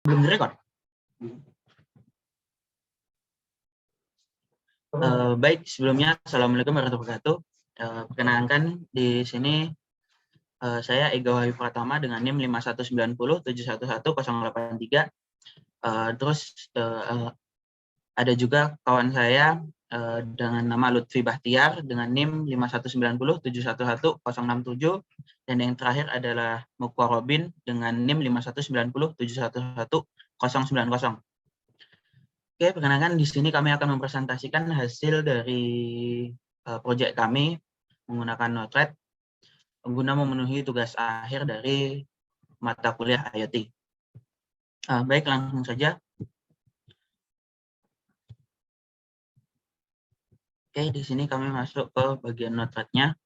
Belum direkod. Baik, sebelumnya Assalamualaikum warahmatullahi wabarakatuh. Perkenalkan di sini saya Ega Wahyu Pratama dengan NIM 5190711083. Terus ada juga kawan saya dengan nama Lutfi Bahtiar dengan NIM 5190711067, dan yang terakhir adalah Mukwa Robin dengan NIM 5190711090. Oke, perkenalkan di sini kami akan mempresentasikan hasil dari proyek kami menggunakan Node-RED guna memenuhi tugas akhir dari mata kuliah IoT. Baik, langsung saja. Oke, di sini kami masuk ke bagian Node-RED-nya.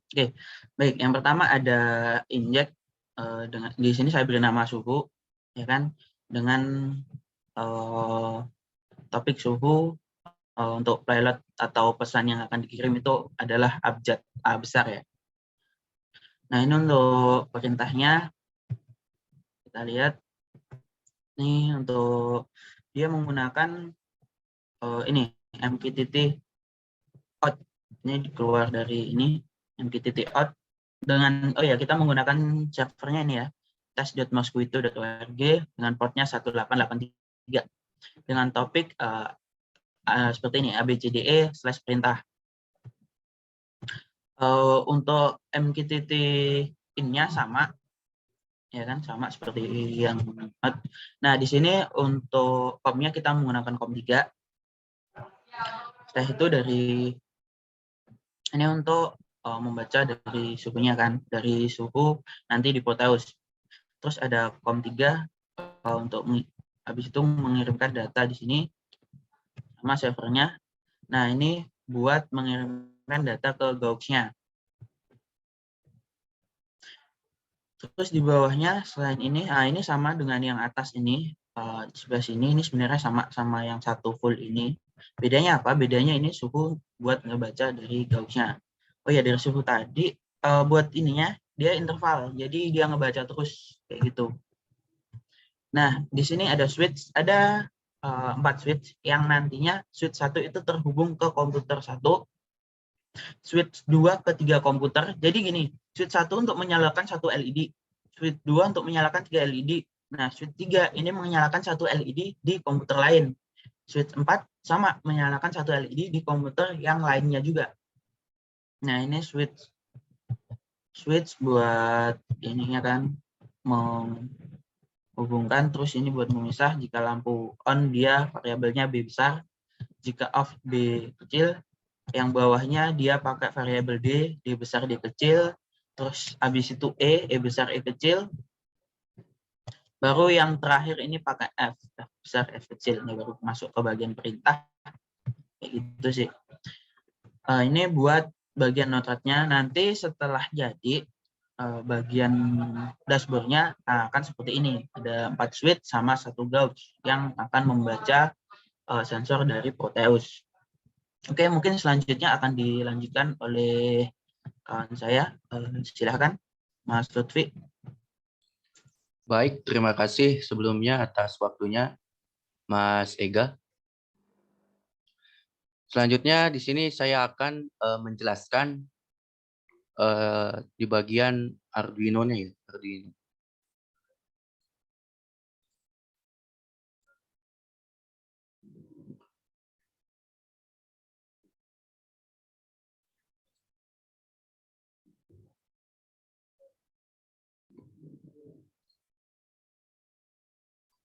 Oke, baik. Yang pertama ada inject. Dengan di sini saya beri nama suhu, ya kan, dengan topik suhu untuk pilot atau pesan yang akan dikirim itu adalah abjad A besar ya. Nah, ini untuk perintahnya kita lihat nih, untuk dia menggunakan ini mqtt out. Ini keluar dari ini mqtt out dengan kita menggunakan servernya ini ya, test.mosquito.org dengan portnya 1883 dengan topik seperti ini abcde/perintah. Untuk mqtt in-nya sama, ya kan, sama seperti yang. Nah, di sini untuk COM-nya kita menggunakan COM 3. Setelah itu dari ini untuk membaca dari suhunya kan, dari suhu nanti di Proteus. Terus ada COM 3 untuk habis itu mengirimkan data di sini sama servernya. Nah, ini buat mengirimkan data ke Gaux-nya. Terus di bawahnya selain ini, ini sama dengan yang atas ini, di sebelah sini ini sebenarnya sama yang satu full ini. Bedanya apa? Bedanya ini suhu buat ngebaca dari Gauss-nya. Oh ya, dari suhu tadi buat ininya dia interval, jadi dia ngebaca terus kayak gitu. Nah, di sini ada switch, ada 4 switch yang nantinya switch 1 itu terhubung ke komputer 1, switch 2 ke 3 komputer. Jadi gini, switch 1 untuk menyalakan satu LED, switch 2 untuk menyalakan 3 LED. Nah, switch 3 ini menyalakan satu LED di komputer lain. Switch 4 sama menyalakan satu LED di komputer yang lainnya juga. Nah, ini switch buat ininya kan, menghubungkan. Terus ini buat memisah. Jika lampu on dia variabelnya B besar, jika off B kecil. Yang bawahnya dia pakai variabel D besar D kecil, terus habis itu E besar E kecil, baru yang terakhir ini pakai F besar F kecil. Ini baru masuk ke bagian perintah kayak gitu sih. Ini buat bagian Node-RED-nya. Nanti setelah jadi bagian dashboard-nya akan seperti ini, ada 4 switch sama 1 Gauss yang akan membaca sensor dari Proteus. Oke, mungkin selanjutnya akan dilanjutkan oleh kawan saya. Silahkan, Mas Lutfi. Baik, terima kasih sebelumnya atas waktunya, Mas Ega. Selanjutnya di sini saya akan menjelaskan di bagian Arduino-nya ya, Arduino.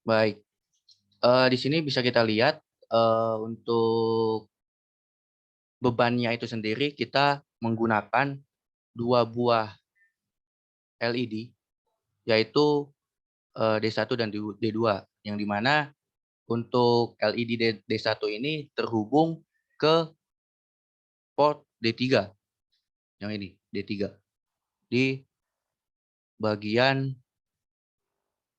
Baik, di sini bisa kita lihat untuk bebannya itu sendiri kita menggunakan 2 buah LED, yaitu D1 dan D2, yang dimana untuk LED D1 ini terhubung ke port D3, yang ini D3 di bagian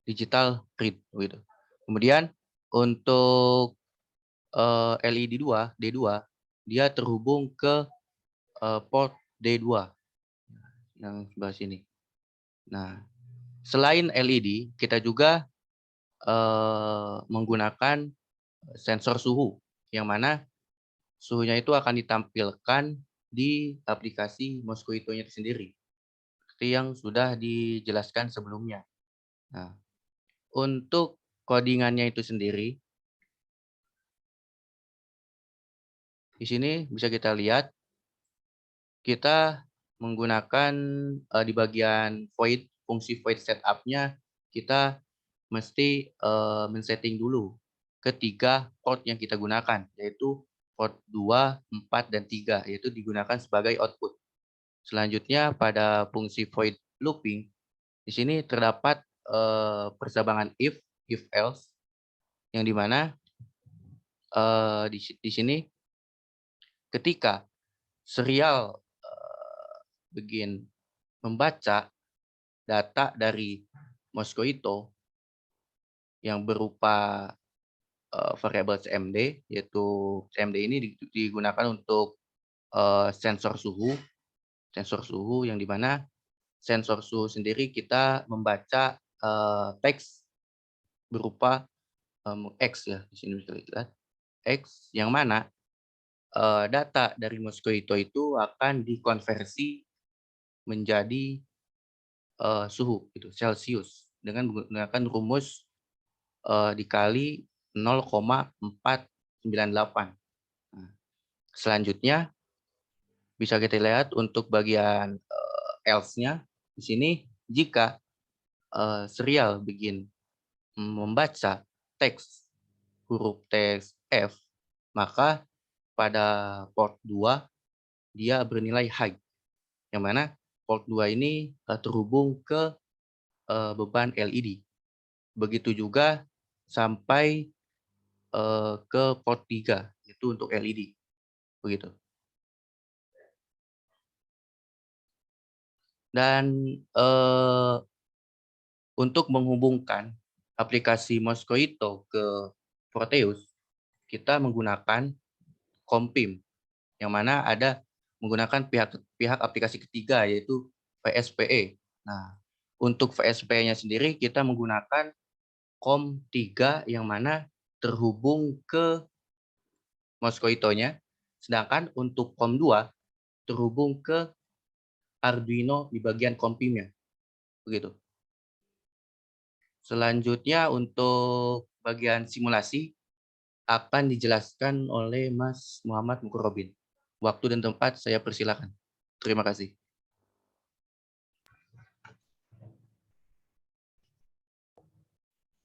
digital read gitu. Kemudian untuk LED D2 dia terhubung ke port D2. yang sebelah sini. Nah, selain LED, kita juga menggunakan sensor suhu, yang mana suhunya itu akan ditampilkan di aplikasi Mosquito-nya itu sendiri, seperti yang sudah dijelaskan sebelumnya. Nah, untuk codingannya itu sendiri, di sini bisa kita lihat, kita menggunakan di bagian void, fungsi void setup-nya, kita mesti men-setting dulu ketiga port yang kita gunakan, yaitu port 2, 4, dan 3, yaitu digunakan sebagai output. Selanjutnya pada fungsi void looping, di sini terdapat persabangan if else, yang dimana di sini ketika serial begin membaca data dari Mosquito yang berupa variabel CMD, yaitu CMD ini digunakan untuk sensor suhu yang dimana sensor suhu sendiri kita membaca teks berupa X ya, di sini bisa dilihat X, yang mana data dari Mosquito itu akan dikonversi menjadi suhu itu Celcius dengan menggunakan rumus dikali 0,498. Nah, selanjutnya bisa kita lihat untuk bagian else-nya di sini, jika serial begin membaca teks huruf teks F, maka pada port 2 dia bernilai high, yang mana port 2 ini terhubung ke beban LED. Begitu juga sampai ke port 3, itu untuk LED. Begitu. Dan untuk menghubungkan aplikasi Mosquito ke Proteus, kita menggunakan Compim, yang mana ada menggunakan pihak aplikasi ketiga, yaitu VSPE. Nah, untuk VSPE-nya sendiri kita menggunakan COM3 yang mana terhubung ke Mosquito-nya, sedangkan untuk COM2 terhubung ke Arduino di bagian Compim-nya. Begitu. Selanjutnya untuk bagian simulasi akan dijelaskan oleh Mas Muhammad Mukurobin. Waktu dan tempat saya persilakan. Terima kasih.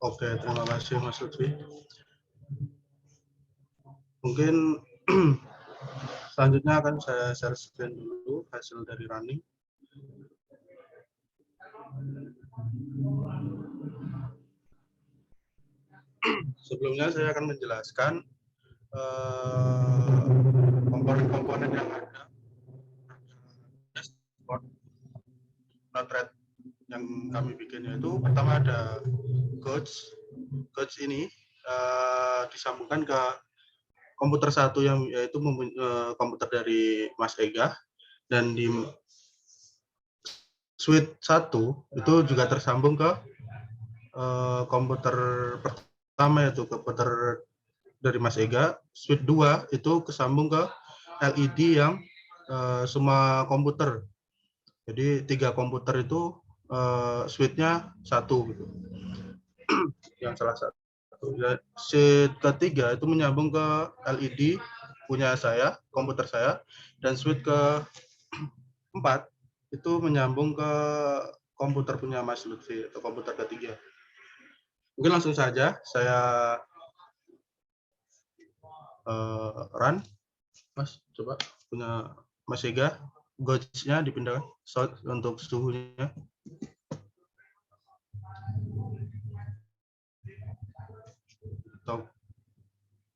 Oke, terima kasih Mas Lutfi. Mungkin selanjutnya akan saya share screen dulu hasil dari running. Sebelumnya saya akan menjelaskan komponen-komponen yang ada dashboard Node-RED yang kami bikin, yaitu pertama ada coach ini disambungkan ke komputer satu yang yaitu komputer dari Mas Ega, dan di suite 1 itu juga tersambung ke komputer pertama, yaitu komputer dari Mas Ega. Suite 2 itu kesambung ke LED yang semua komputer. Jadi 3 komputer itu suite-nya 1 gitu. Yang salah satu. Suite ketiga itu menyambung ke LED punya saya, komputer saya, dan suite ke-4 itu menyambung ke komputer punya Mas Lutfi atau komputer ketiga. Mungkin langsung saja saya run. Mas, coba punya Mas Ega, gauge-nya dipindahkan untuk suhunya.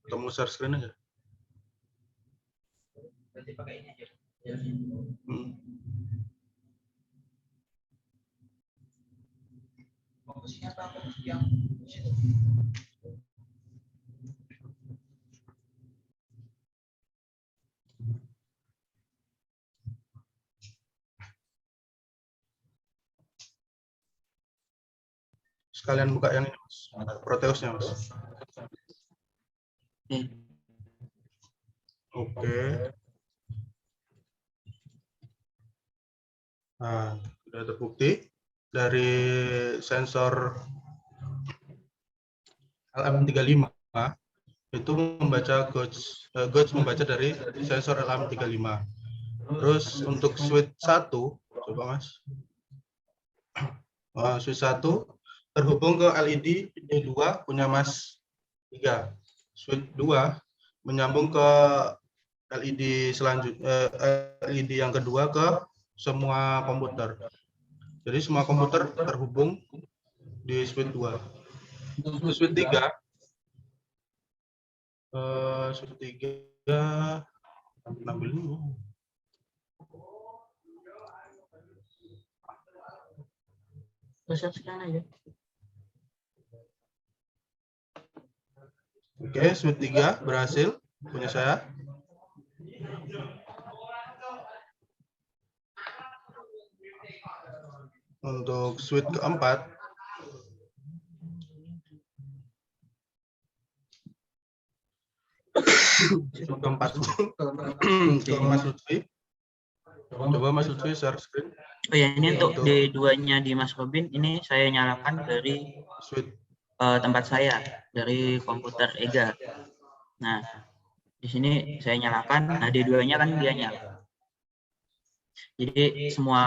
Atau mau share screen aja? Berarti pakai ini aja. Fokusnya apa yang sekalian buka yang ini, Mas. Proteusnya, Mas. Oke. Nah, sudah terbukti dari sensor LM35 itu membaca gauge membaca dari sensor LM35. Terus untuk switch 1, coba Mas. Switch 1 terhubung ke LED D2 punya Mas 3. Switch 2 menyambung ke LED selanjutnya, LED yang kedua ke semua komputer. Jadi semua komputer terhubung di switch 2. Switch 3 ambil dulu. Oke, switch 3 berhasil punya saya. Untuk switch keempat, ke Mas Lutfi. Coba Mas Lutfi share screen. Oh ya, ini untuk D2-nya di Mas Robin, ini saya nyalakan dari Switch tempat saya, dari komputer EGA. Nah, di sini saya nyalakan, nah D2-nya kan dia nyala. Jadi semua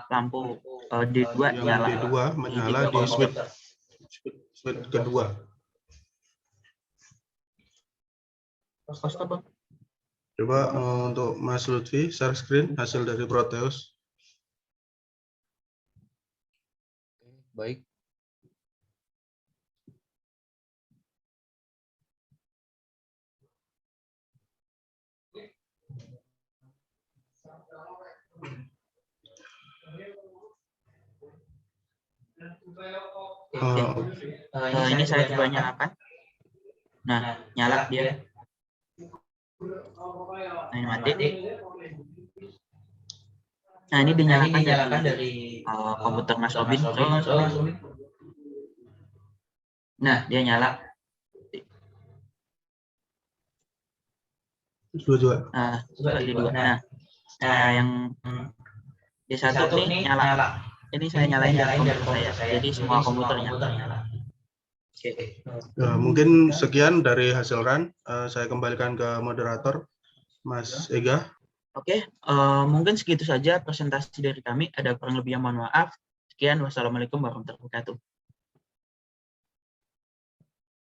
lampu D2 nyala. D2 menyala di switch kedua. Coba untuk Mas Lutfi share screen hasil dari Proteus. Baik. Ini saya coba nyalakan. Nah, nyala dia. Nah, ini mati. Nah, ini dinyalakan dari komputer Mas Robin. Nah, dia nyala. Dua. Nah, D2. Nah, yang D1 nih nyala. Ini saya nyalain dari komputer saya. Jadi semua komputer nyala. Mungkin sekian dari hasil run. Saya kembalikan ke moderator, Mas Ega. Oke, mungkin segitu saja presentasi dari kami. Ada kurang lebih yang mohon maaf. Sekian, wassalamualaikum warahmatullahi wabarakatuh.